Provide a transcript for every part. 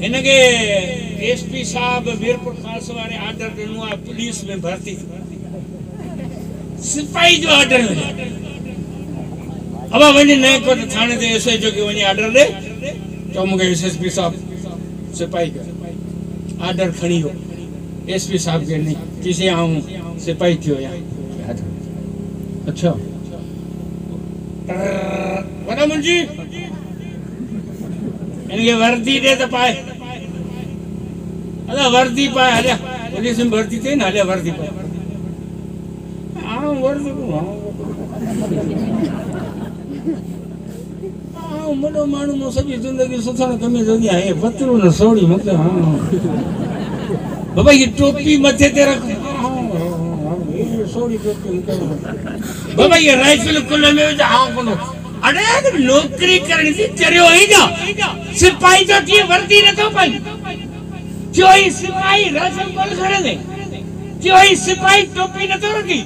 इनके एसपी साहब मीरपुर खास वाले आर्डर दिनो आहे पुलिस में भर्ती सिपाही जो आर्डर मिले अब वही नए को थाने से एसए जो कि वही आर्डर दे तो मुझे एसएसपी साहब सिपाही का आर्डर खड़ी हो एसपी साहब के नहीं किसी आऊं सिपाही थी हो यहाँ अच्छा बता मुंजी इनके वर्दी दे तो पाए अरे वर्दी पाए अरे पुलिस में भर्ती थे ना अरे वर्दी पाए हाँ वर्दी को हाँ मनो मानू मो सभी जिंदगी सुथान कमी जगी है पत्रों न सोड़ी मतलब हाँ बाबा ये टोपी मथे ते रख सोड़ी टोपी बाबा ये राइफल कुल में हाँ कोनो अरे अगर नौकरी करनी थी चरियो ही ना सिपाही तो थी वर्दी न तो पाई जो ही सिपाही राशन कोल खड़े ने जो ही सिपाही टोपी न तो रखी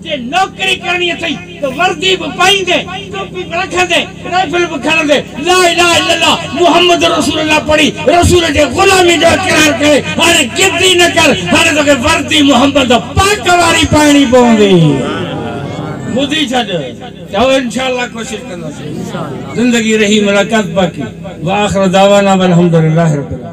जे नौकरी करनी थी तो वर्दी भी पाई दे टोपी भी रख दे राइफल भी खड़ दे ला इलाहा इल्लल्लाह मुहम्मद रसूलुल्लाह पढ़ी रसूल जे गुलामी जो इकरार करे हाने गिद्दी न कर हाने तो के वर्दी मुहम्मद पाक वारी पाणी पवंदी मुदी छड़ जाओ इंशाअल्लाह कोशिश करना जिंदगी रही मुलाकात बाकी व आखिर दावाना अल्हम्दुलिल्लाह रब्बिल